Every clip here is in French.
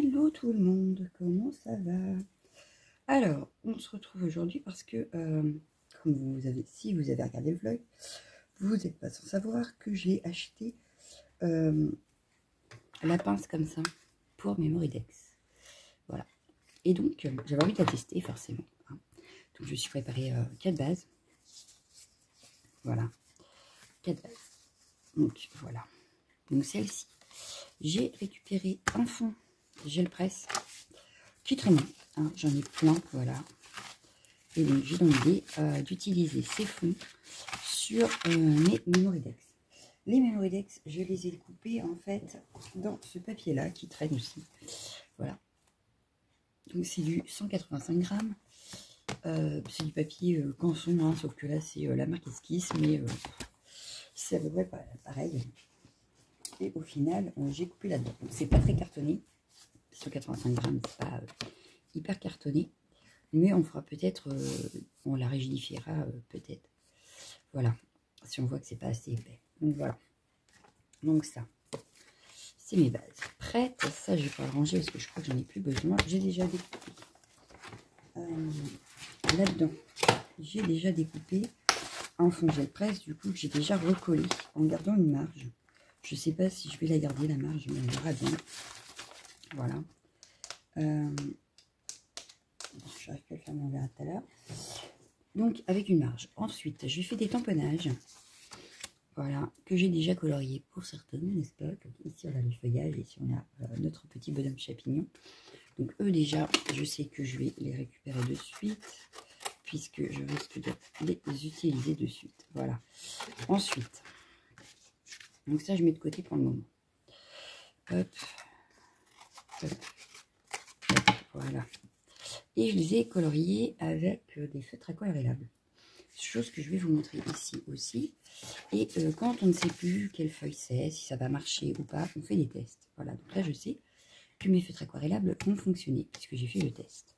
Hello tout le monde, comment ça va? Alors, on se retrouve aujourd'hui parce que, comme si vous avez regardé le vlog, vous n'êtes pas sans savoir que j'ai acheté la pince comme ça pour Memoridex. Voilà. Et donc, j'avais envie de la tester forcément. Hein. Donc, je me suis préparé 4 bases. Voilà. 4 bases. Donc, voilà. Donc, celle-ci. J'ai récupéré un fond gel presse qui est très bon. Hein, j'en ai plein, voilà. Et donc, j'ai dans l'idée d'utiliser ces fonds sur mes Memoridex. Les Memoridex, je les ai découpés en fait dans ce papier-là qui traîne aussi. Voilà. Donc, c'est du 185 grammes. C'est du papier Canson, hein, sauf que là, c'est la marque Esquisse, mais c'est à peu près pareil. Et au final, j'ai coupé là-dedans. C'est pas très cartonné. 185 grammes, c'est pas hyper cartonné. Mais on fera peut-être, on la rigidifiera peut-être. Voilà. Si on voit que c'est pas assez épais. Donc voilà. Donc ça, c'est mes bases prêtes. Ça, je vais pas le ranger parce que je crois que j'en ai plus besoin. J'ai déjà découpé. Là-dedans, j'ai déjà découpé un fond gel presse. Du coup, que j'ai déjà recollé en gardant une marge. Je sais pas si je vais la garder la marge, mais on verra bien. Voilà. J'arrive pas à le faire, mais on verra tout à l'heure. Donc, avec une marge. Ensuite, j'ai fait des tamponnages. Voilà, que j'ai déjà colorié pour certaines, n'est-ce pas? Donc, ici, on a le feuillage, ici, on a notre petit bonhomme champignon. Donc, eux, déjà, je sais que je vais les récupérer de suite, puisque je risque de les utiliser de suite. Voilà. Ensuite, donc ça, je mets de côté pour le moment. Hop. Hop. Hop. Voilà. Et je les ai coloriés avec des feutres aquarellables. Chose que je vais vous montrer ici aussi. Et quand on ne sait plus quelle feuille c'est, si ça va marcher ou pas, on fait des tests. Voilà, donc là je sais que mes feutres aquarellables ont fonctionné, puisque j'ai fait le test.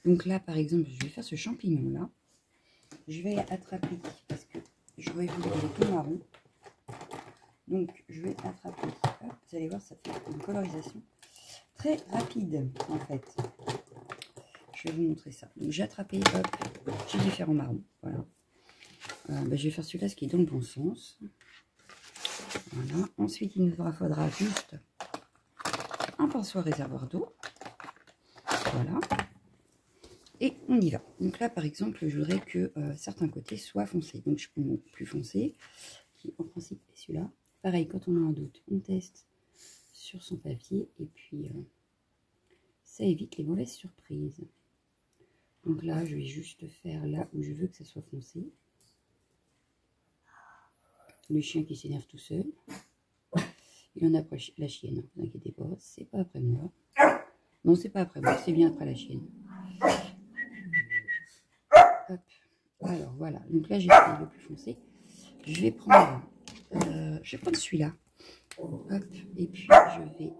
Donc là par exemple, je vais faire ce champignon là. Je vais attraper, parce que j'aurais voulu le tout marron. Donc je vais attraper, hop, vous allez voir, ça fait une colorisation très rapide en fait. Je vais vous montrer ça. Donc j'ai attrapé, hop, j'ai dû faire en marron, voilà. Je vais faire celui-là, ce qui est dans le bon sens. Voilà. Ensuite, il nous faudra juste un pinceau à réservoir d'eau. Voilà. Et on y va. Donc là, par exemple, je voudrais que certains côtés soient foncés. Donc je prends mon plus foncé, qui en principe est celui-là. Pareil, quand on a un doute, on teste sur son papier. Et puis, ça évite les mauvaises surprises. Donc là, je vais juste faire là où je veux que ça soit foncé. Le chien qui s'énerve tout seul. Il en a après la chienne, ne vous inquiétez pas, c'est pas après moi. Non, c'est pas après moi, c'est bien après la chienne. Hop. Alors voilà, donc là j'ai fait le plus foncé. Je vais prendre celui-là. Hop, et puis je vais.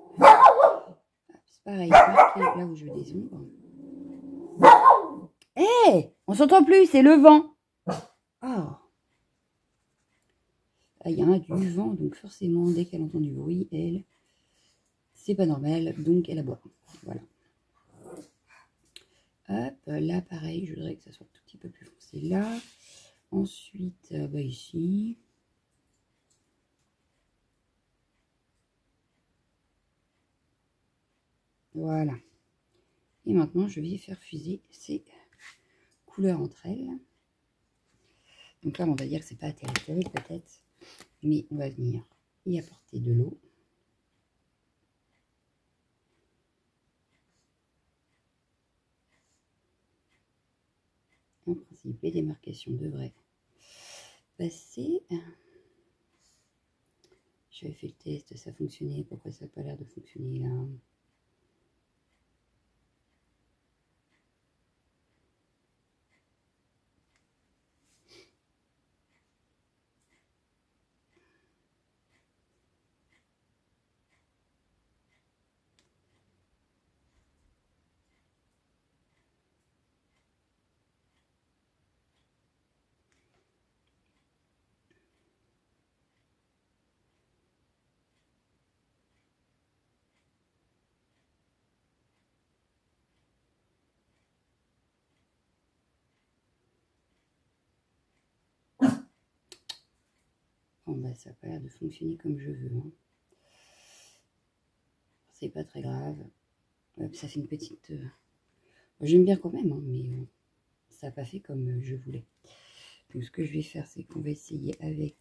C'est pareil, marquer là où je veux des ombres. Hé, hey, on s'entend plus, c'est le vent. Oh. Il y a du vent, donc forcément, dès qu'elle entend du bruit, elle, c'est pas normal, donc elle aboie. Voilà. Hop, là pareil, je voudrais que ça soit un tout petit peu plus foncé là. Ensuite, ici. Voilà. Et maintenant, je vais faire fuser ces couleurs entre elles. Donc là, on va dire que c'est pas terrible peut-être, mais on va venir y apporter de l'eau. En principe, les démarcations devraient passer. J'avais fait le test, ça fonctionnait. Pourquoi ça n'a pas l'air de fonctionner là? Bon, bah, ça n'a pas l'air de fonctionner comme je veux. Hein. C'est pas très grave. Ça fait une petite... J'aime bien quand même, hein, mais ça n'a pas fait comme je voulais. Donc, ce que je vais faire, c'est qu'on va essayer avec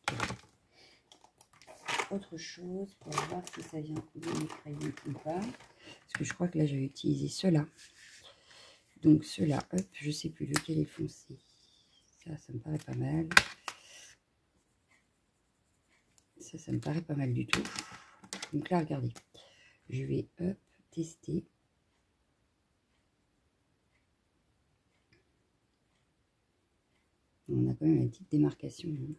autre chose pour voir si ça vient de mes crayons ou pas. Parce que je crois que là, j'avais utilisé ceux-là. Donc, ceux-là, hop, je sais plus lequel est foncé. Ça me paraît pas mal. Ça me paraît pas mal du tout. Donc là, regardez. Je vais, hop, tester. On a quand même une petite démarcation. Hein.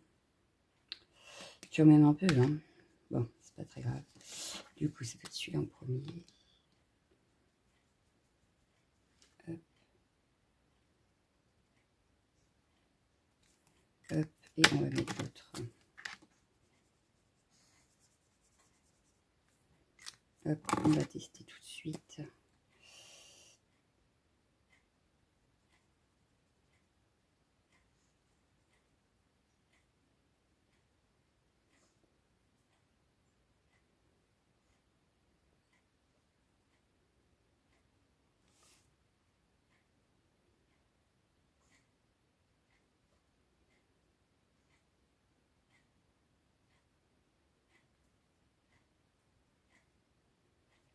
Tu remets un peu, hein. Bon, c'est pas très grave. Du coup, c'est peut-être celui-là en premier. Hop. Hop. Et on va mettre l'autre. Hop, on va tester tout de suite.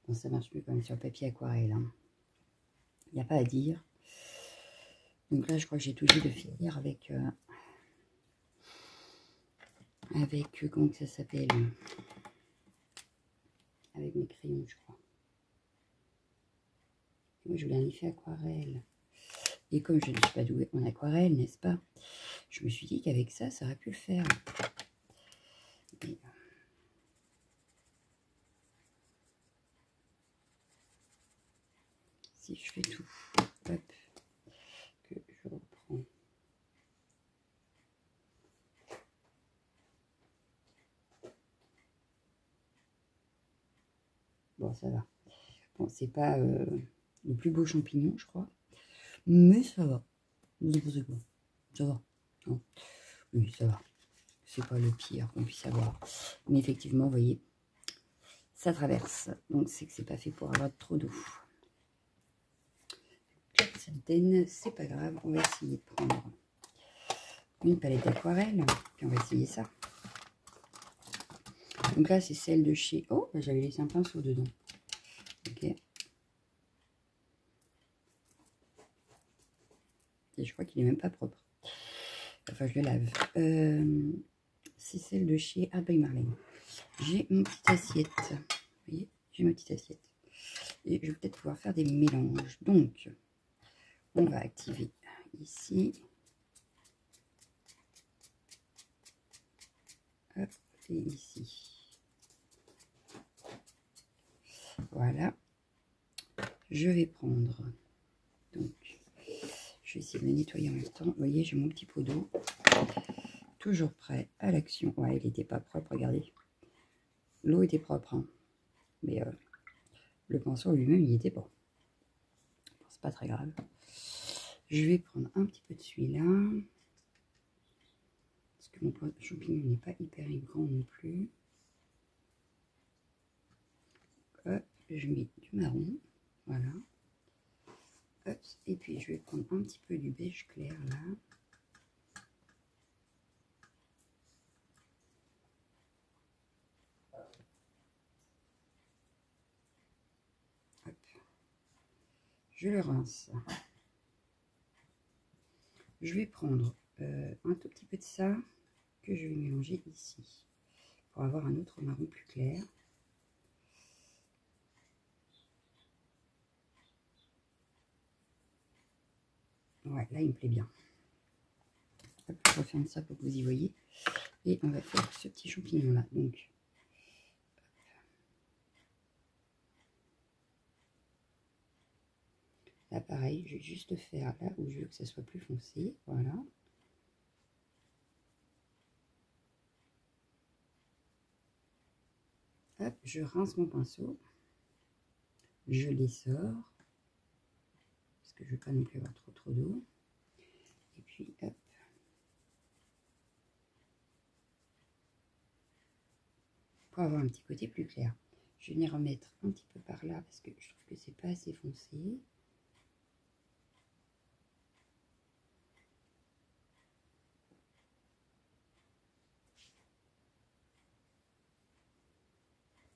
Bon, ça marche mieux quand même sur le papier aquarelle. Hein. Il n'y a pas à dire. Donc là, je crois que j'ai tout de finir avec... comment que ça s'appelle? Avec mes crayons, je crois. Moi, je voulais un effet aquarelle. Et comme je ne suis pas douée en aquarelle, n'est-ce pas? Je me suis dit qu'avec ça, ça aurait pu le faire. Et... si je fais tout, hop, que je reprends. Bon, ça va. Bon, c'est pas le plus beau champignon, je crois. Mais ça va. N'importe quoi. Ça va. Non. Oui, ça va. C'est pas le pire qu'on puisse avoir. Mais effectivement, vous voyez, ça traverse. Donc, c'est que c'est pas fait pour avoir trop d'eau. C'est pas grave. On va essayer de prendre une palette d'aquarelle. Puis on va essayer ça. Donc là, c'est celle de chez... Oh, j'avais laissé un pinceau dedans. Ok. Et je crois qu'il est même pas propre. Enfin, je le lave. C'est celle de chez Art by Marlene. J'ai mon petite assiette. Vous voyez, j'ai ma petite assiette. Et je vais peut-être pouvoir faire des mélanges. Donc, on va activer ici. Hop, et ici. Voilà. Je vais prendre... Donc, je vais essayer de le nettoyer en même temps. Vous voyez, j'ai mon petit pot d'eau. Toujours prêt à l'action. Ouais, il n'était pas propre, regardez. L'eau était propre. Hein. Mais le pinceau lui-même, il était pas. Bon, c'est pas très grave. Je vais prendre un petit peu de celui-là. Parce que mon champignon n'est pas hyper grand non plus. Hop, je mets du marron. Voilà. Hop, et puis je vais prendre un petit peu du beige clair là. Hop. Je le rince. Je vais prendre un tout petit peu de ça que je vais mélanger ici pour avoir un autre marron plus clair. Ouais, là il me plaît bien. Hop, je referme ça pour que vous y voyez. Et on va faire ce petit champignon là. Donc, là pareil, je vais juste faire là où je veux que ça soit plus foncé. Voilà. Hop, je rince mon pinceau. Je les sors. Parce que je ne veux pas non plus avoir trop d'eau. Et puis, hop. pour avoir un petit côté plus clair. Je vais venir remettre un petit peu par là parce que je trouve que c'est pas assez foncé.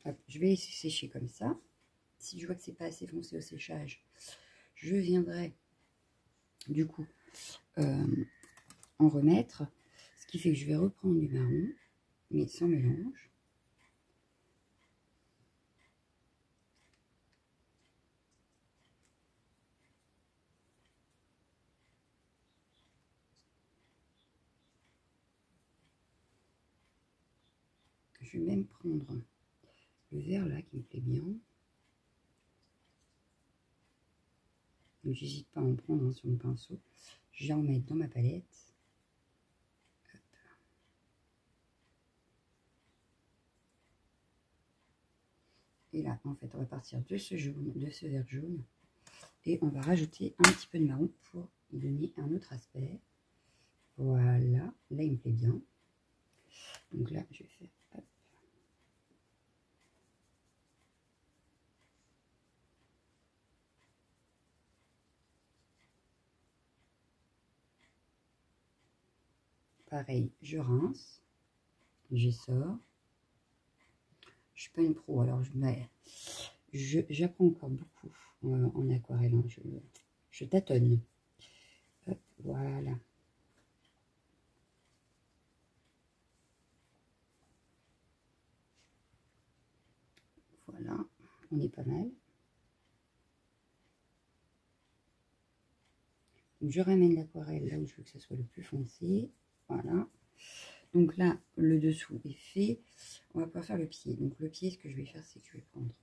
Hop, je vais laisser sécher comme ça. Si je vois que c'est pas assez foncé au séchage, je viendrai du coup en remettre. Ce qui fait que je vais reprendre du marron, mais sans mélange. Je vais même prendre le vert là qui me plaît bien. Donc j'hésite pas à en prendre sur mon pinceau. Je vais en mettre dans ma palette. Hop. Et là, en fait, on va partir de ce jaune, de ce vert jaune. Et on va rajouter un petit peu de marron pour y donner un autre aspect. Voilà, là il me plaît bien. Donc là, je vais faire hop. Pareil, je rince, j'essore. Je suis pas une pro, alors j'apprends encore beaucoup en aquarelle. Hein. Je tâtonne. Hop, voilà. Voilà, on est pas mal. Donc, je ramène l'aquarelle là où je veux que ça soit le plus foncé. Voilà. Donc là, le dessous est fait. On va pouvoir faire le pied. Donc le pied, ce que je vais faire, c'est que je vais prendre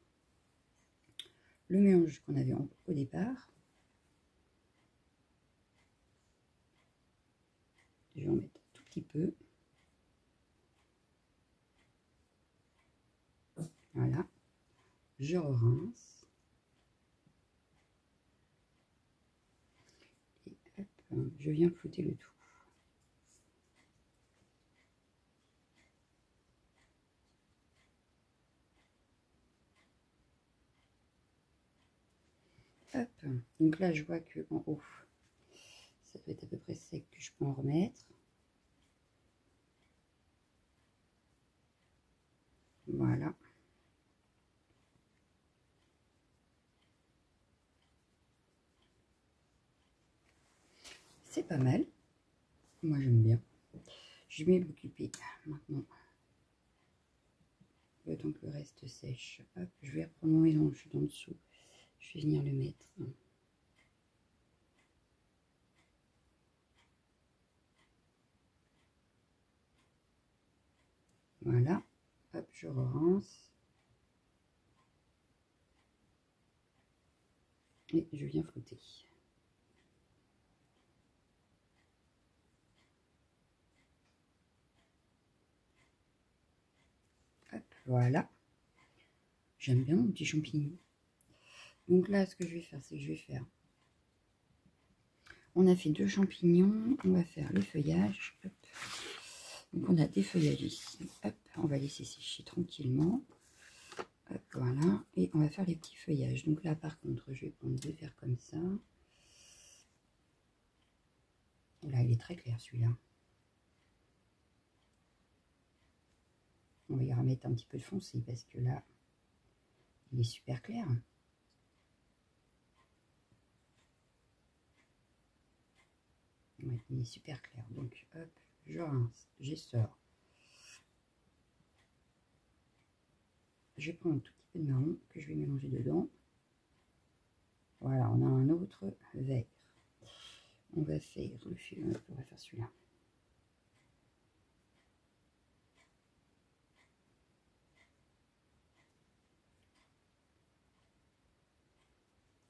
le mélange qu'on avait au départ. Je vais en mettre un tout petit peu. Voilà. Je rince. Et hop, je viens flouter le tout. Hop. Donc là, je vois que en haut, ça doit être à peu près sec, que je peux en remettre. Voilà. C'est pas mal. Moi, j'aime bien. Je vais m'occuper maintenant. Le temps que le reste sèche. Hop, je vais reprendre mon mélange d'en dessous. Je vais venir le mettre. Voilà. Hop, je rince. Et je viens flouter. Hop, voilà. J'aime bien mon petit champignon. Donc là, ce que je vais faire, c'est que je vais faire... On a fait 2 champignons. On va faire le feuillage. Hop. Donc on a des feuillages ici. Hop, on va laisser sécher tranquillement. Hop, voilà. Et on va faire les petits feuillages. Donc là, par contre, je vais prendre 2 verres comme ça. Là, il est très clair celui-là. On va y remettre un petit peu de foncé parce que là, il est super clair. Ouais, il est super clair. Donc, hop, je rince, j'essore. Je prends un tout petit peu de marron que je vais mélanger dedans. Voilà, on a un autre vert. On va faire le fil, on va faire celui-là.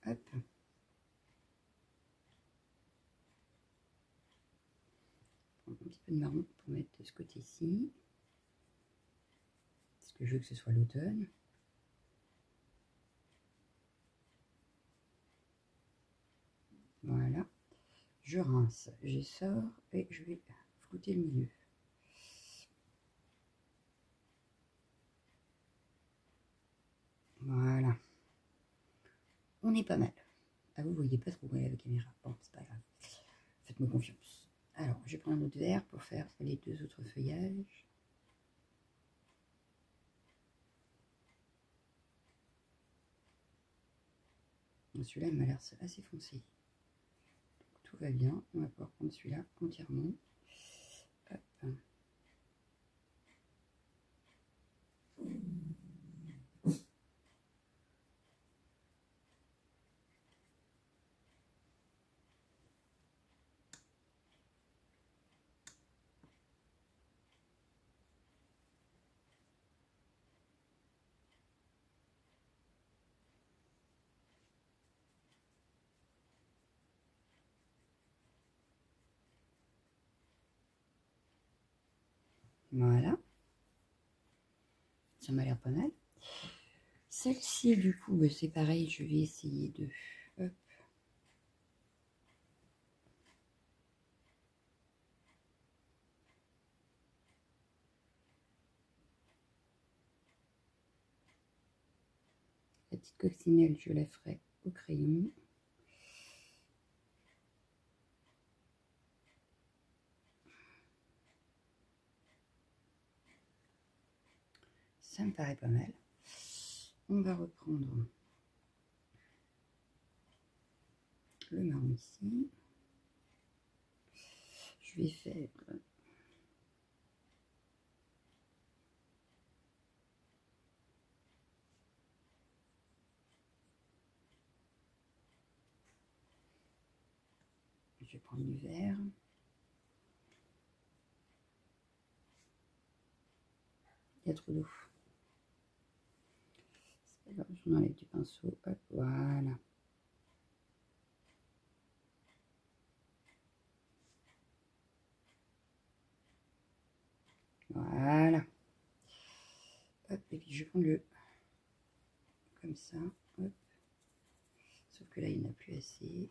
Hop. Un petit peu de marron pour mettre de ce côté-ci. Parce que je veux que ce soit l'automne. Voilà. Je rince, j'essore et je vais flouter le milieu. Voilà. On est pas mal. Ah, vous voyez pas trop la caméra. Bon, c'est pas grave. Faites-moi confiance. Alors, je vais prendre un autre verre pour faire les 2 autres feuillages. Celui-là, il m'a l'air assez foncé. Donc, tout va bien. On va pouvoir prendre celui-là entièrement. Hop. Voilà. Ça m'a l'air pas mal. Celle-ci, du coup, c'est pareil. Je vais essayer de... Hop. La petite coccinelle, je la ferai au crayon. Ça me paraît pas mal. On va reprendre le marron ici. Je vais faire... Je vais prendre du vert. Il y a trop d'eau. C'est pas grave, je m'enlève du pinceau. Hop, voilà. Voilà. Hop, et puis je prends le comme ça. Hop. Sauf que là, il n'y en a plus assez.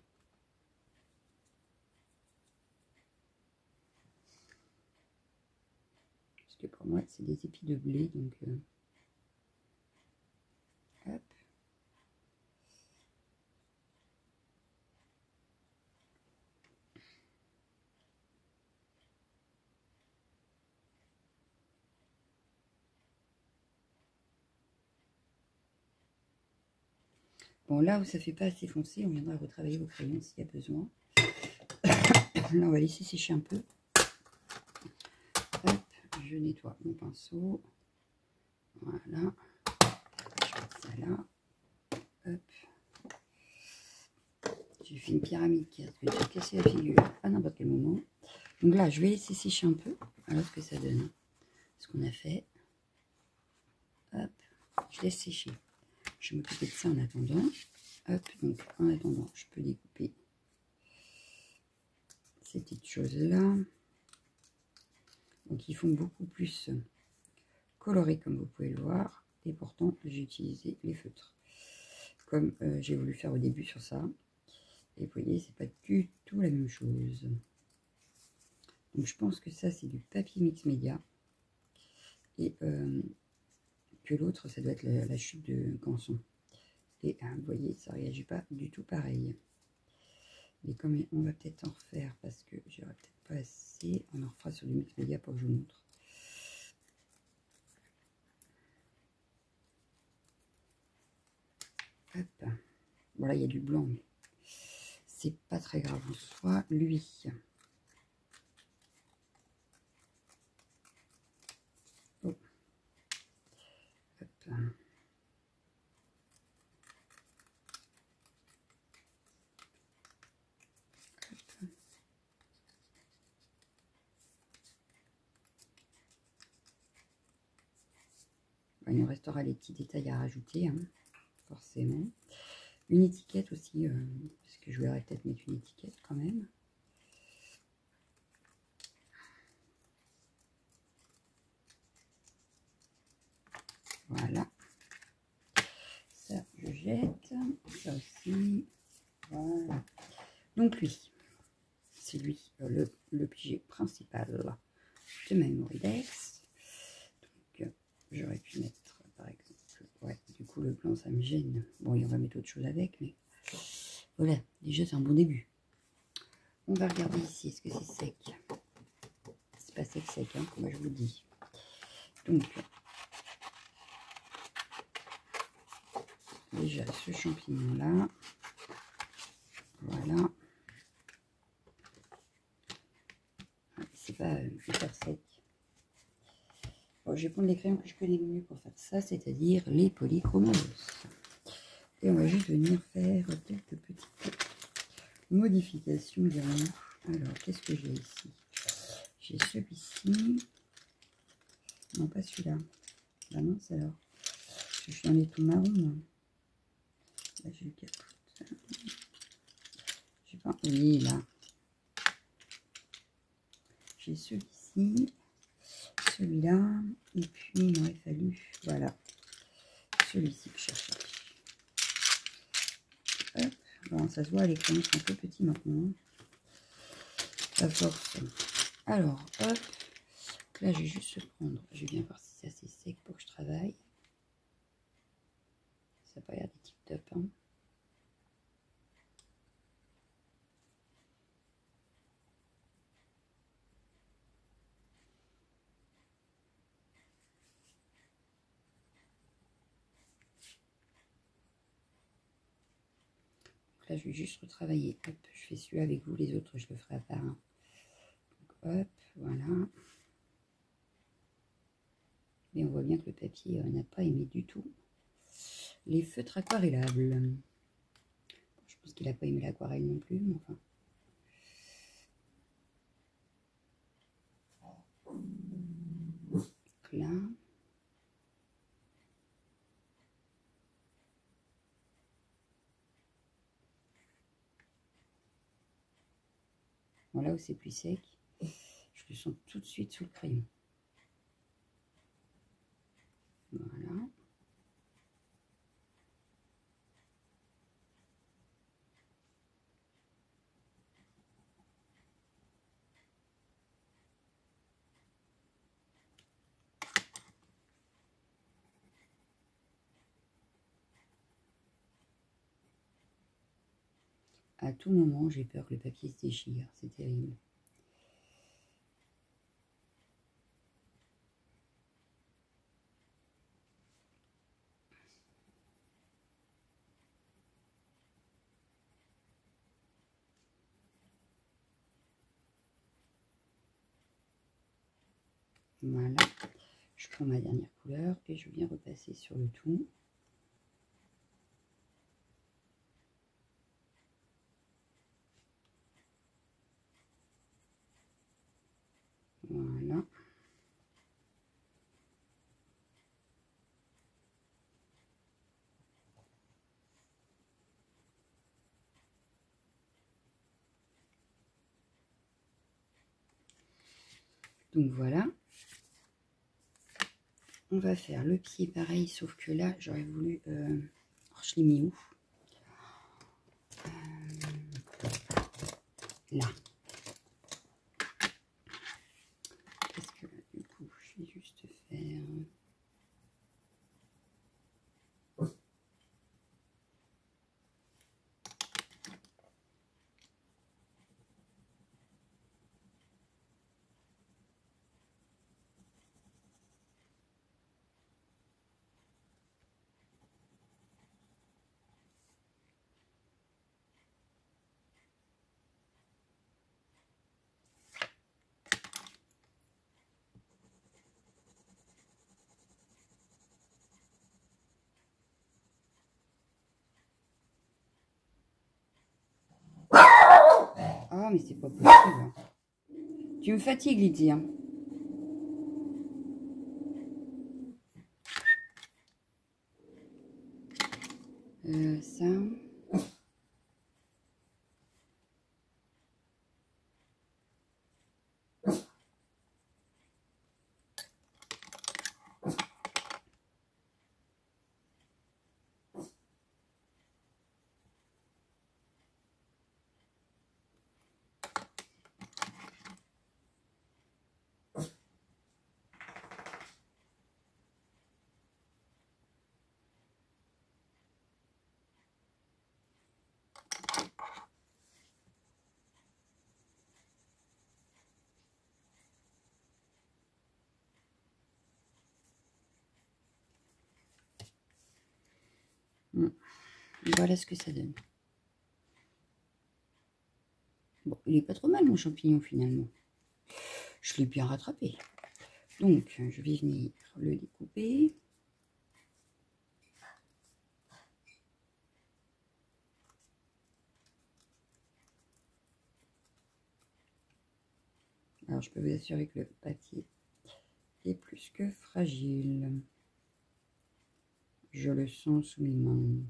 Parce que pour moi, c'est des épis de blé, donc... hop. Bon, là où ça fait pas assez foncé, on viendra retravailler vos crayons s'il y a besoin. Là, on va laisser sécher un peu. Hop, je nettoie mon pinceau. Voilà. Je mets ça là. Hop. J'ai fait une pyramide qui risque de se casser la figure à n'importe quel moment. Donc là, je vais laisser sécher un peu. Alors ce que ça donne. Ce qu'on a fait. Hop, je laisse sécher. Je vais m'occuper de ça en attendant. Hop, donc en attendant, je peux découper ces petites choses-là. Donc ils font beaucoup plus coloré comme vous pouvez le voir. Et pourtant, j'ai utilisé les feutres. Comme j'ai voulu faire au début sur ça. Et vous voyez, c'est pas du tout la même chose. Donc je pense que ça, c'est du papier mix média. Et que l'autre, ça doit être la chute de Canson. Et vous voyez, ça réagit pas du tout pareil. Et comme on va peut-être en refaire, parce que j'aurai peut-être pas assez, on en refera sur du mix média pour que je vous montre. Hop. Voilà, il y a du blanc, mais c'est pas très grave en soi. Lui, oh. Hop. Il nous restera les petits détails à rajouter, hein, forcément. Une étiquette aussi, parce que je voudrais peut-être mettre une étiquette quand même. Voilà. Ça, je jette. Ça aussi. Voilà. Donc lui, c'est lui, l'objet principal de Memoridex. Donc, j'aurais pu mettre, par exemple, ouais, du coup, le blanc, ça on va mettre autre chose avec, mais voilà, déjà c'est un bon début. On va regarder ici, est-ce que c'est sec? C'est pas sec, hein, comme je vous dis. Donc, déjà ce champignon-là, voilà. C'est pas hyper sec. Bon, je vais prendre les crayons que je connais le mieux pour faire ça, c'est-à-dire les polychromos. Et on va juste venir faire quelques petites modifications, dirons-nous. Alors, qu'est-ce que j'ai ici? J'ai celui-ci. Non, pas celui-là. Ah mince alors. Je suis dans les tout marron, moi. Là, j'ai eu quatre. Je sais pas. Oui, là. J'ai celui-ci. Celui-là. Et puis, il m'aurait fallu, voilà, celui-ci que je cherchais. Hop. Bon, ça se voit, les crayons sont un peu petits maintenant. À force. Alors, hop. Là, je vais juste prendre. Je vais bien voir si c'est assez sec pour que je travaille. Ça n'a pas l'air des tip-top. Hein. Là, je vais juste retravailler. Hop, je fais celui-là avec vous. Les autres, je le ferai à part. Hein. Donc, hop, voilà. Et on voit bien que le papier n'a pas aimé du tout les feutres aquarellables. Je pense qu'il n'a pas aimé l'aquarelle non plus, mais enfin. Donc là. Bon, là où c'est plus sec, je le sens tout de suite sous le crayon. Voilà. À tout moment, j'ai peur que le papier se déchire. C'est terrible. Voilà. Je prends ma dernière couleur et je viens repasser sur le tout. Voilà. Donc voilà. On va faire le pied pareil, sauf que là, j'aurais voulu... alors, je l'ai mis où? Là. Parce que du coup, je vais juste faire... Ah, mais c'est pas possible. Tu me fatigues, Lydie. Hein. Ça... Voilà ce que ça donne. Bon, il est pas trop mal mon champignon finalement. Je l'ai bien rattrapé. Donc, je vais venir le découper. Alors, je peux vous assurer que le papier est plus que fragile. Je le sens sous mes mains.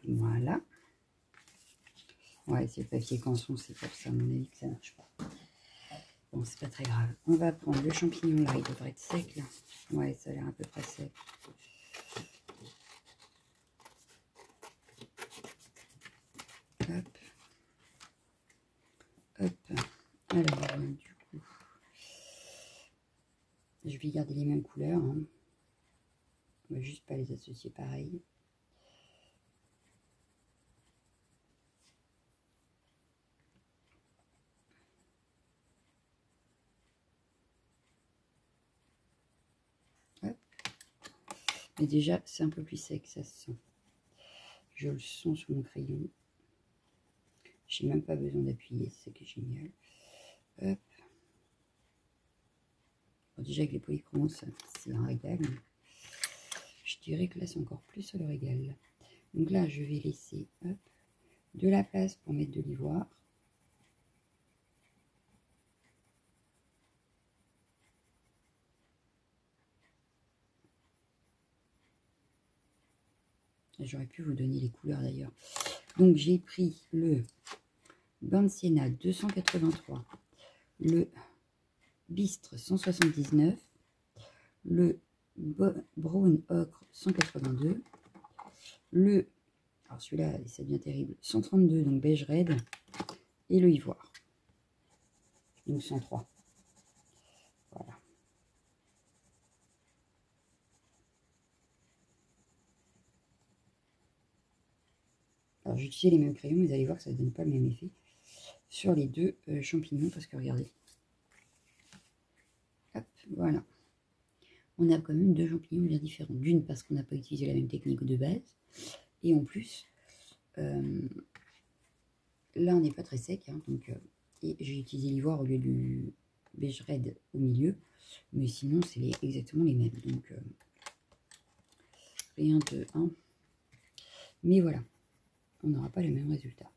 Voilà. Ouais, c'est le papier canson, c'est pour ça, à mon avis, que ça marche pas. Bon, c'est pas très grave. On va prendre le champignon, là, il devrait être sec, là. Ouais, ça a l'air à peu près sec. Hop. Hop. Alors, du coup, je vais garder les mêmes couleurs. Hein. On va juste pas les associer pareil. Mais déjà, c'est un peu plus sec, ça se sent. Je le sens sous mon crayon. J'ai même pas besoin d'appuyer, c'est ça qui est génial. Hop. Bon, déjà, avec les polychromos, c'est un régal. Je dirais que là, c'est encore plus le régal. Donc là, je vais laisser hop, de la place pour mettre de l'ivoire. J'aurais pu vous donner les couleurs d'ailleurs. Donc j'ai pris le Burnt Sienna 283, le Bistre 179, le Brown Ocre 182, le, alors celui-là ça devient terrible, 132, donc beige raide, et le ivoire, donc 103. Voilà. Alors j'ai utilisé les mêmes crayons, vous allez voir que ça ne donne pas le même effet sur les deux champignons, parce que regardez. Hop, voilà. On a quand même deux champignons bien différents. D'une, parce qu'on n'a pas utilisé la même technique de base. Et en plus, là, on n'est pas très sec. Hein, donc, et j'ai utilisé l'ivoire au lieu du beige raide au milieu. Mais sinon, c'est exactement les mêmes. Donc, rien de... Hein. Mais voilà, on n'aura pas le même résultat.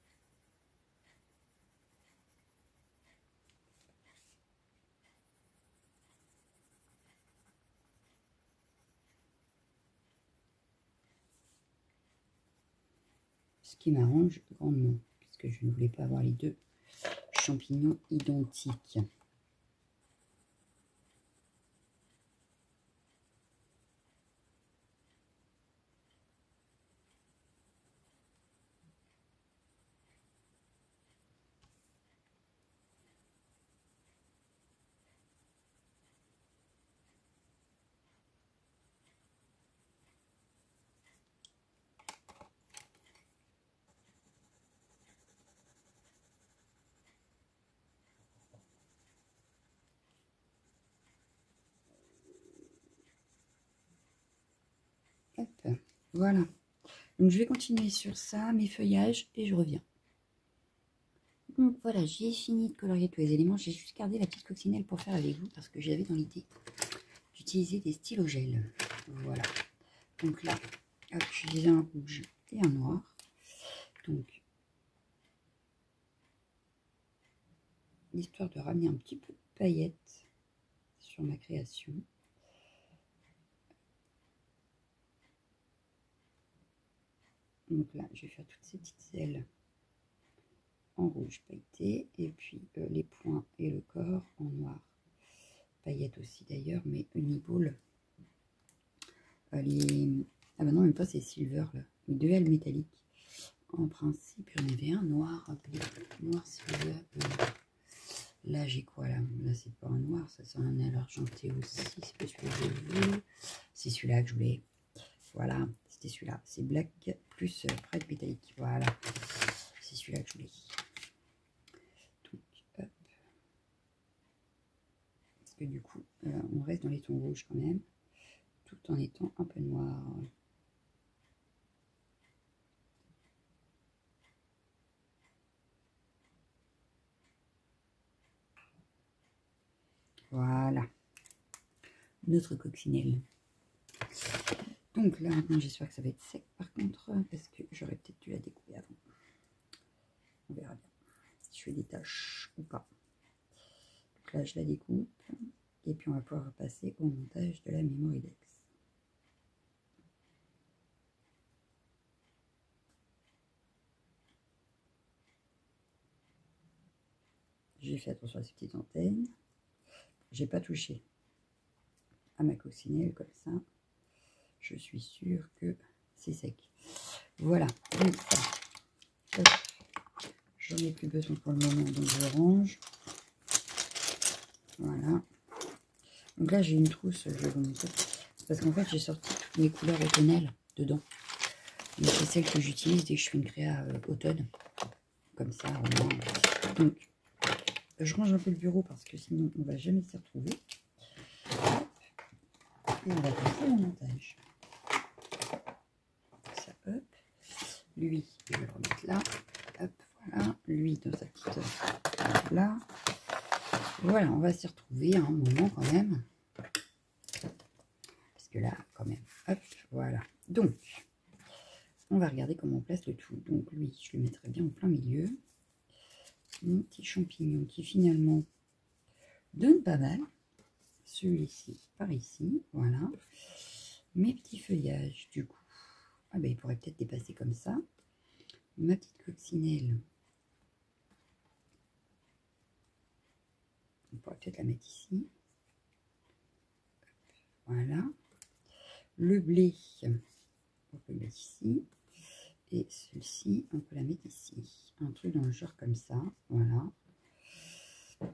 Ce qui m'arrange grandement, puisque je ne voulais pas avoir les deux champignons identiques. Hop, voilà. Donc je vais continuer sur ça, mes feuillages, et je reviens. Donc voilà, j'ai fini de colorier tous les éléments. J'ai juste gardé la petite coccinelle pour faire avec vous, parce que j'avais dans l'idée d'utiliser des stylos gel. Voilà. Donc là, j'ai un rouge et un noir. Donc, histoire de ramener un petit peu de paillettes sur ma création. Donc là, je vais faire toutes ces petites ailes en rouge pailleté, et puis les points et le corps en noir paillettes aussi d'ailleurs, mais uniball. Ah bah non, même pas, c'est silver là, les deux ailes métalliques. En principe, il y en avait un noir, noir silver. Là, j'ai quoi là? Là, c'est pas un noir, ça c'est un argenté aussi. C'est pas celui que je veux. C'est celui-là que je voulais. Voilà, c'était celui-là. C'est black plus prête métallique. Voilà, c'est celui-là que je voulais. Donc, hop. Parce que du coup, on reste dans les tons rouges quand même, tout en étant un peu noir. Voilà, notre coccinelle. Donc là, maintenant, j'espère que ça va être sec par contre, parce que j'aurais peut-être dû la découper avant. On verra bien si je fais des taches ou pas. Donc là, je la découpe, et puis on va pouvoir passer au montage de la Mémoridex. J'ai fait attention à ces petites antennes. J'ai pas touché à ma coccinelle comme ça. Je suis sûre que c'est sec. Voilà. Donc ça, j'en ai plus besoin pour le moment, donc je range. Voilà. Donc là, j'ai une trousse, je vais vous montrer. Parce qu'en fait, j'ai sorti toutes mes couleurs automnales dedans. Donc c'est celle que j'utilise dès que je fais une créa automne. Comme ça, vraiment. Donc, je range un peu le bureau parce que sinon, on ne va jamais s'y retrouver. Et on va passer au montage. Ça, hop. Lui, je vais le remettre là. Hop, voilà. Lui, dans sa petite... là. Voilà, on va s'y retrouver à un moment quand même. Parce que là, quand même, hop, voilà. Donc, on va regarder comment on place le tout. Donc lui, je le mettrai bien en plein milieu. Mon petit champignon qui finalement donne pas mal. Celui-ci par ici, voilà. Mes petits feuillages, du coup. Ah ben, il pourrait peut-être dépasser comme ça. Ma petite coccinelle. On pourrait peut-être la mettre ici. Voilà. Le blé, on peut le mettre ici. Et celle-ci, on peut la mettre ici. Un truc dans le genre comme ça. Voilà.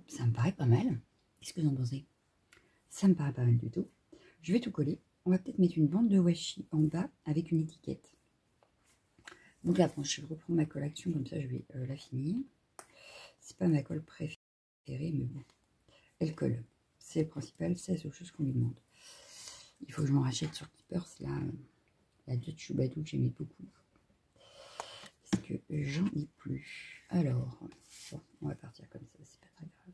Ça me paraît pas mal. Qu'est-ce que vous en pensez? Ça me paraît pas mal du tout. Je vais tout coller. On va peut-être mettre une bande de washi en bas avec une étiquette. Donc là, bon, je vais reprendre ma colle Action, comme ça je vais la finir. C'est pas ma colle préférée, mais bon. Elle colle. C'est le principal, c'est la seule chose qu'on lui demande. Il faut que je m'en rachète sur Keepers, là. La Dutch Choubadou que j'aimais beaucoup. Parce que j'en ai plus. Alors, bon, on va partir comme ça, c'est pas très grave.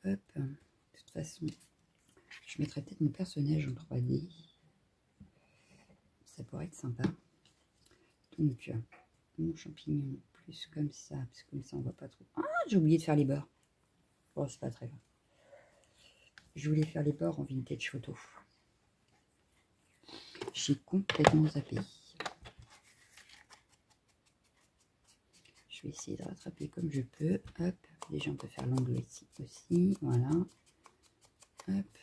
Hop. De toute façon, je mettrai peut-être mon personnage en 3D. Ça pourrait être sympa. Donc, mon champignon plus comme ça, parce que comme ça on voit pas trop. Ah, j'ai oublié de faire les bords. Bon, c'est pas très grave. Je voulais faire les bords en vintage photo. J'ai complètement zappé. Je vais essayer de rattraper comme je peux. Hop, déjà on peut faire l'angle ici aussi. Voilà. Hop.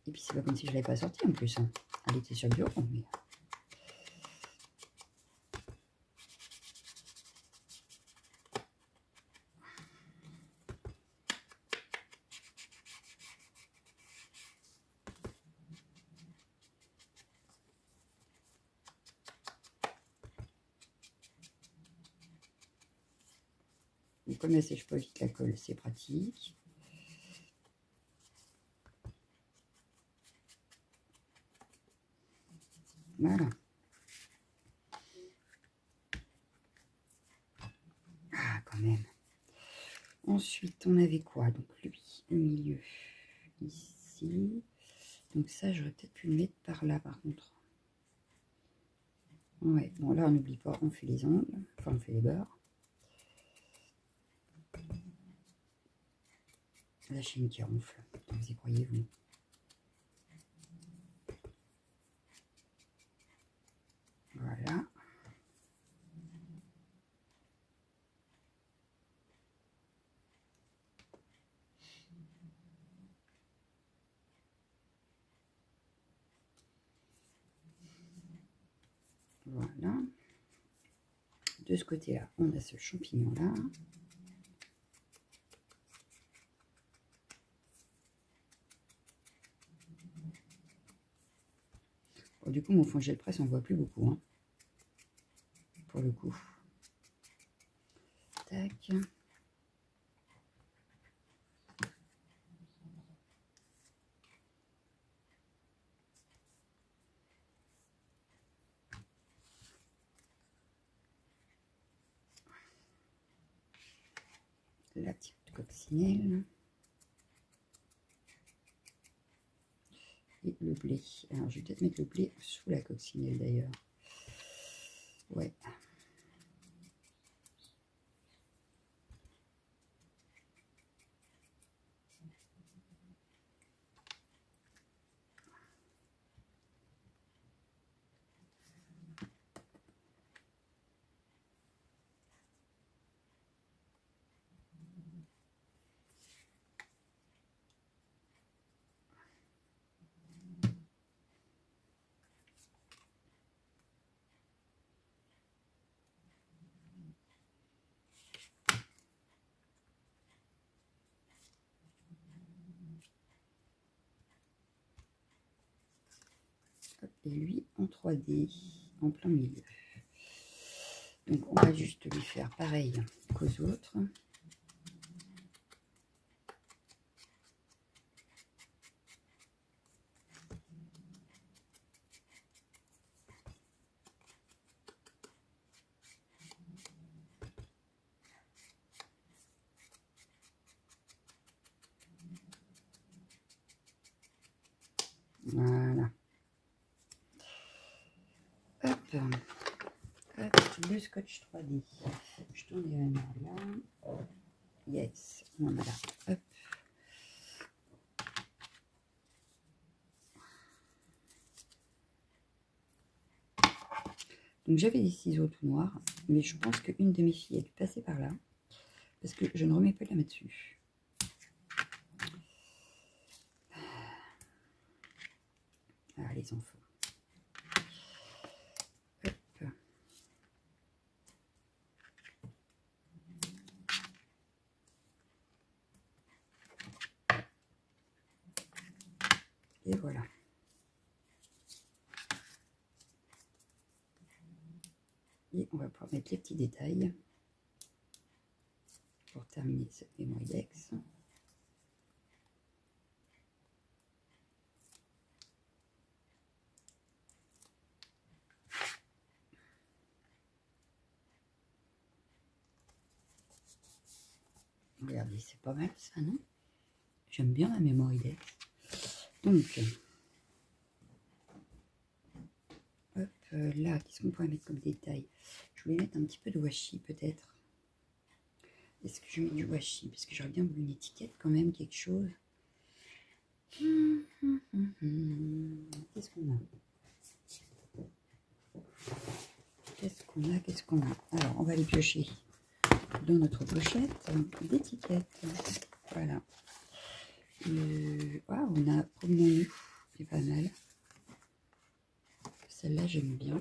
Et puis c'est pas comme si je l'avais pas sortie en plus. Hein. Elle était sur le bureau. Mais... Donc, comme elle sèche pas vite la colle, c'est pratique. Voilà. Ah, quand même. Ensuite, on avait quoi? Donc, lui, au milieu, ici. Donc, ça, j'aurais peut-être pu le mettre par là, par contre. Ouais, bon, là, on n'oublie pas, on fait les angles. Enfin, on fait les bords. La chaîne qui ronfle. Vous y croyez-vous? Voilà. de ce côté-là, on a ce champignon-là. Bon, du coup, mon fond gel presse, on ne voit plus beaucoup, hein, pour le coup. Tac. La petite coccinelle. Et le blé. Alors, je vais peut-être mettre le blé sous la coccinelle d'ailleurs. Ouais. Et lui en 3D, en plein milieu. Donc on va juste lui faire pareil qu'aux autres. Voilà. Hop. Hop, le scotch 3D. Je tourne l'événement là. Yes, on en a là. Hop. Donc j'avais des ciseaux tout noirs, mais je pense qu'une de mes filles a dû passer par là, parce que je ne remets pas la main dessus. Ah, les enfants. Hop. Et voilà. Et on va pouvoir mettre les petits détails pour terminer cette mémoidex. Regardez, c'est pas mal ça, non? J'aime bien la mémoidex. Donc, hop, là, qu'est-ce qu'on pourrait mettre comme détail? Je voulais mettre un petit peu de washi peut-être. Est-ce que je mets du washi? Parce que j'aurais bien voulu une étiquette quand même, quelque chose. Qu'est-ce qu'on a? Qu'est-ce qu'on a? Alors, on va les piocher dans notre pochette d'étiquettes. Voilà. Ah, on a Promenons-nous, c'est pas mal. Celle-là, j'aime bien.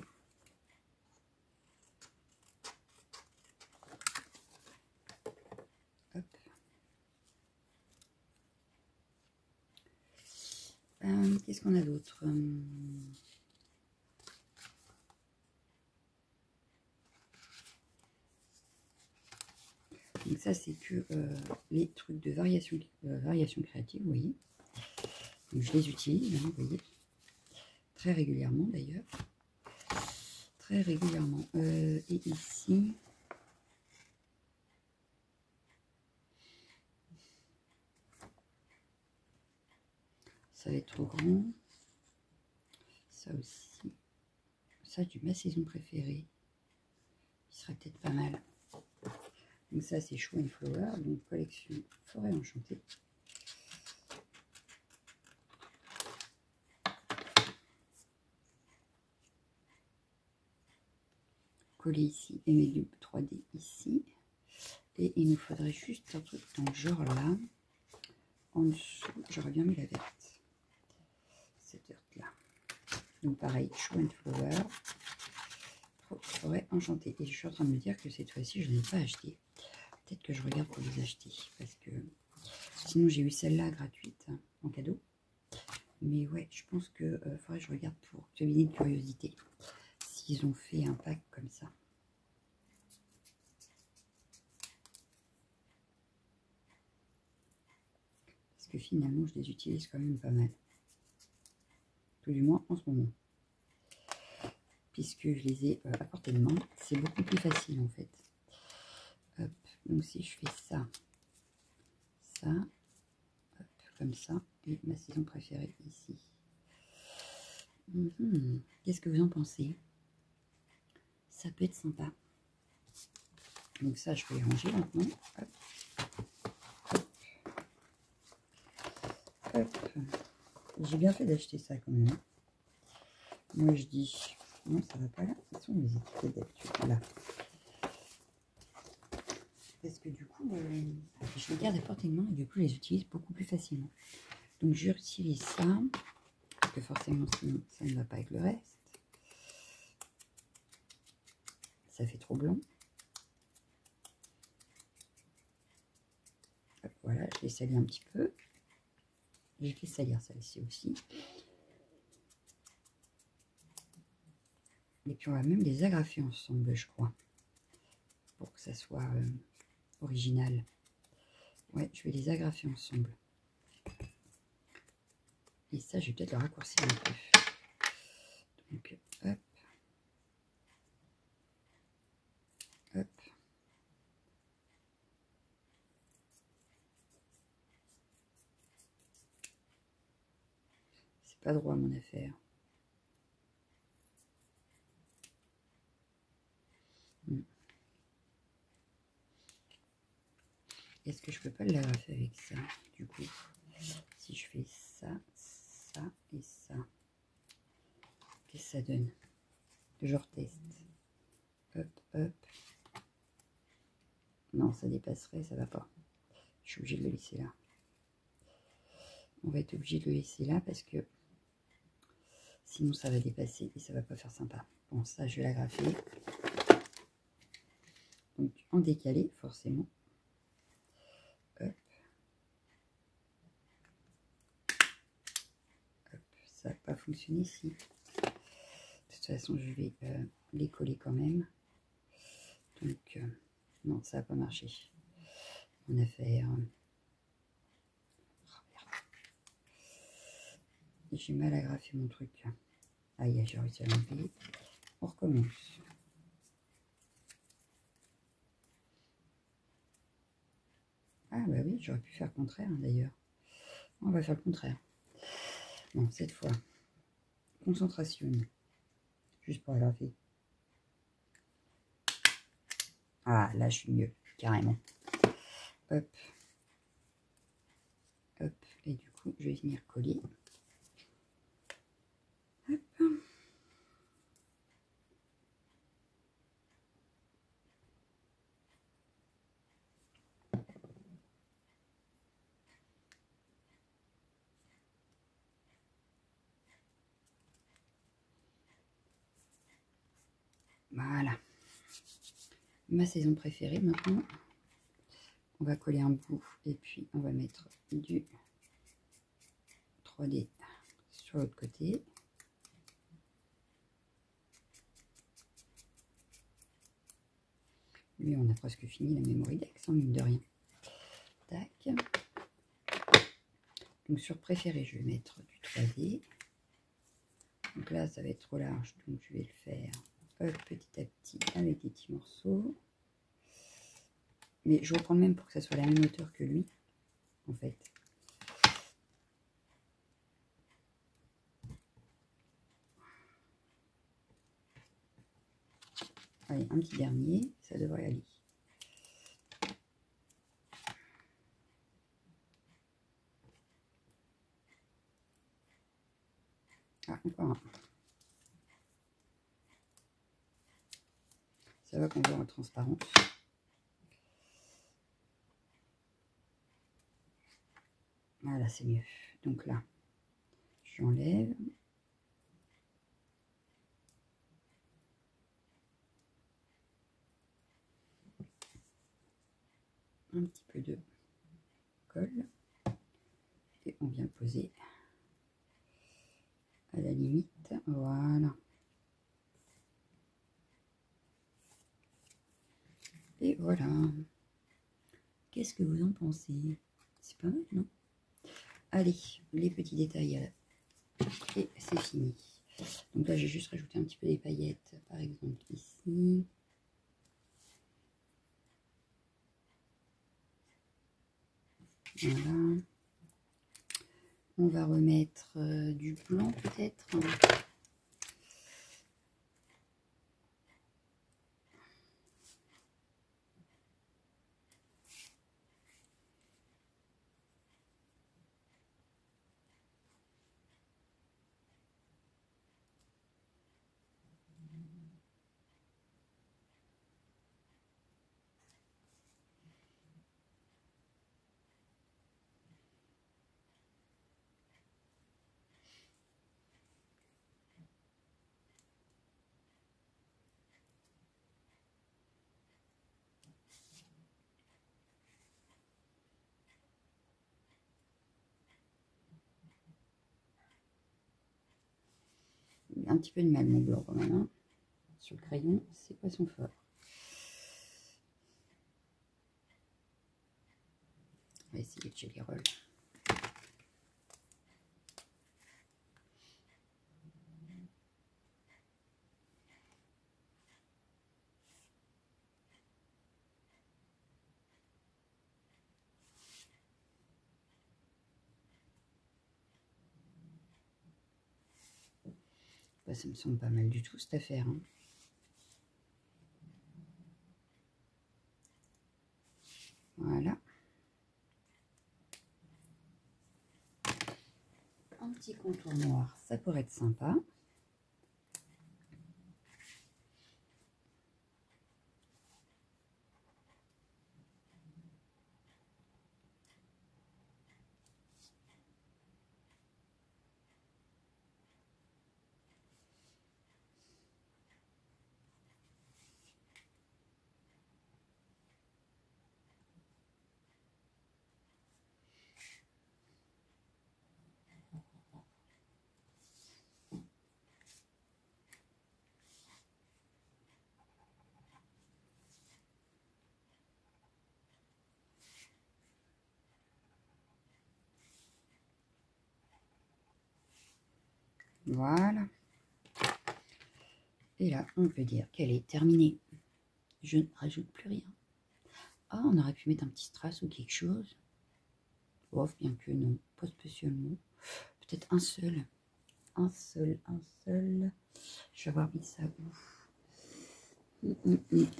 Hop. Qu'est-ce qu'on a d'autre? Donc ça, c'est que les trucs de variation créative, vous voyez. Donc je les utilise, hein, vous voyez. Très régulièrement d'ailleurs. Très régulièrement. Et ici... Ça va être trop grand. Ça aussi. Ça, du ma saison préférée. Il serait peut-être pas mal. Donc ça, c'est Show and Flower. Donc collection Forêt Enchantée. Coller ici et mes dupes 3D ici. Et il nous faudrait juste un truc dans le genre là. En dessous, j'aurais bien mis la verte. Cette verte là. Donc pareil, Show and Flower. trop forêt enchantée. Et je suis en train de me dire que cette fois-ci, je n'ai pas acheté. Peut-être que je regarde pour les acheter. Parce que sinon, j'ai eu celle-là gratuite en cadeau. Mais ouais, je pense que faudrait que je regarde pour cabinet de curiosité. S'ils ont fait un pack comme ça. Parce que finalement, je les utilise quand même pas mal. Tout du moins en ce moment. Puisque je les ai à portée de main. C'est beaucoup plus facile en fait. Hop. Donc si je fais ça, ça, hop, comme ça, et ma saison préférée ici. Qu'est-ce que vous en pensez? Ça peut être sympa. Donc ça, je vais les ranger maintenant. Hop. Hop. J'ai bien fait d'acheter ça quand même. Moi, je dis... Non, ça va pas là. Où sont les étiquettes d'habitude? Là. Parce que du coup, je les garde à portée de main et du coup, je les utilise beaucoup plus facilement. Donc, je utilise ça. Parce que forcément, sinon, ça ne va pas avec le reste. Ça fait trop blanc. Hop, voilà, je les salis un petit peu. Je vais salir celle-ci aussi. Et puis, on va même les agrafer ensemble, je crois. Pour que ça soit original. Ouais, je vais les agrafer ensemble. Et ça, je vais peut-être le raccourcir un peu. Donc, hop. Hop. C'est pas droit mon affaire. Est-ce que je peux pas l'agrafer avec ça, du coup? Si je fais ça, ça et ça. Qu'est-ce que ça donne? Je reteste. Hop, hop. Non, ça dépasserait, ça va pas. Je suis obligée de le laisser là. On va être obligé de le laisser là parce que sinon ça va dépasser et ça va pas faire sympa. Bon, ça je vais l'agrafer. Donc en décalé, forcément. Hop. Hop. Ça n'a pas fonctionné ici. De toute façon, je vais les coller quand même. Donc, non, ça n'a pas marché. Mon affaire. J'ai mal agrafé mon truc. Aïe, j'ai réussi à l'enlever. On recommence. Ah bah oui, j'aurais pu faire le contraire d'ailleurs. On va faire le contraire. Bon, cette fois, concentration. Juste pour agrafer. Ah, là je suis mieux, carrément. Hop. Hop. Et du coup, je vais venir coller. Hop. Voilà. Ma saison préférée maintenant. On va coller un bout et puis on va mettre du 3D sur l'autre côté. Lui, on a presque fini la Memorydex, hein, mine de rien. Tac. Donc sur préféré, je vais mettre du 3D. Donc là, ça va être trop large, donc je vais le faire petit à petit avec des petits morceaux. Mais je reprends le même pour que ça soit la même hauteur que lui, en fait. Allez, un petit dernier, ça devrait aller. Ah, encore un. Ça va qu'on voit en transparence. Voilà, c'est mieux. Donc là, j'enlève. un petit peu de colle et on vient le poser à la limite. Voilà. Et voilà. Qu'est-ce que vous en pensez? C'est pas mal, non? Allez, les petits détails. Et c'est fini. Donc là, j'ai juste rajouté un petit peu des paillettes, par exemple ici. Voilà. On va remettre du blanc peut-être. Un petit peu de mal mon blanc quand même. Hein. Sur le crayon, c'est pas son fort. On va essayer de Jelly Roll. Bah, ça me semble pas mal du tout cette affaire. Hein. Voilà. Un petit contour noir, ça pourrait être sympa. Voilà. Et là, on peut dire qu'elle est terminée. Je ne rajoute plus rien. Ah, on aurait pu mettre un petit strass ou quelque chose. Oh, bien que non, pas spécialement. Peut-être un seul. Un seul. Je vais avoir mis ça où?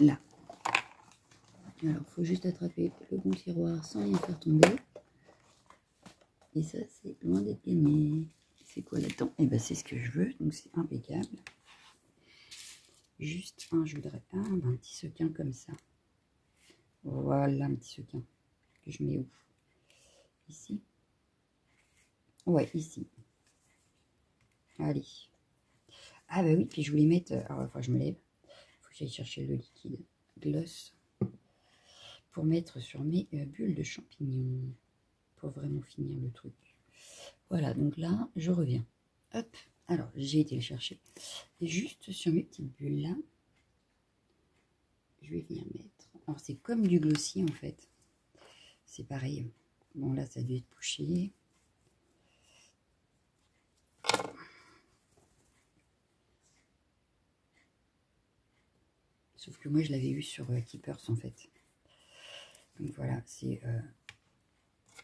Là. Alors, il faut juste attraper le bon tiroir sans rien faire tomber. Et ça, c'est loin d'être gagné. C'est quoi là-dedans? Et ben, c'est ce que je veux, donc c'est impeccable. Juste un, je voudrais un petit sequin comme ça. Voilà, un petit sequin. Que je mets où? Ici? Ouais, ici. Allez. Ah bah oui, puis je voulais mettre... Alors, enfin, je me lève. Il faut que j'aille chercher le liquide gloss pour mettre sur mes bulles de champignons. Pour vraiment finir le truc. Voilà, donc là, je reviens. Hop, alors, j'ai été le chercher. Et juste sur mes petites bulles là, je vais venir mettre... Alors, c'est comme du glossy en fait. C'est pareil. Bon, là, ça a dû être bouché. Sauf que moi, je l'avais eu sur Keepers, en fait. Donc voilà, c'est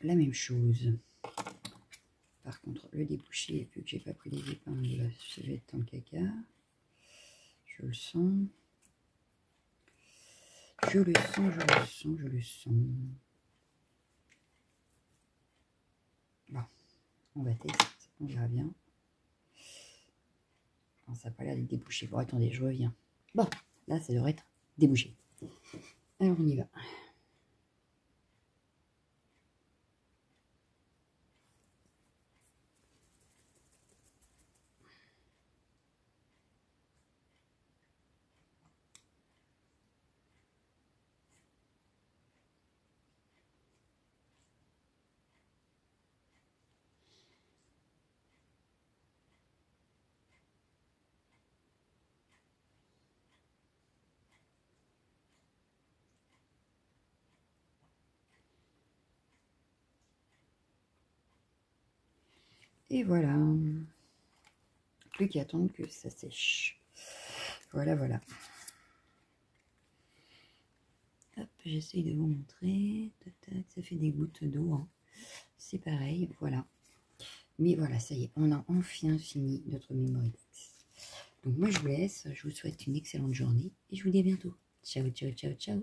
la même chose. Par contre, le débouché, vu que j'ai pas pris les épingles, ça va être dans le caca. Je le sens. Je le sens. Bon, on va tester, on verra bien. Non, ça n'a pas l'air d'être débouché. Bon, attendez, je reviens. Bon, là, ça devrait être débouché. Alors, on y va. Et voilà. Plus qu'à attendre que ça sèche. Voilà, voilà. Hop, j'essaye de vous montrer. Ça fait des gouttes d'eau. Hein. C'est pareil, voilà. Mais voilà, ça y est, on a enfin fini notre Memory. Donc moi, je vous laisse. Je vous souhaite une excellente journée. Et je vous dis à bientôt. Ciao, ciao, ciao, ciao.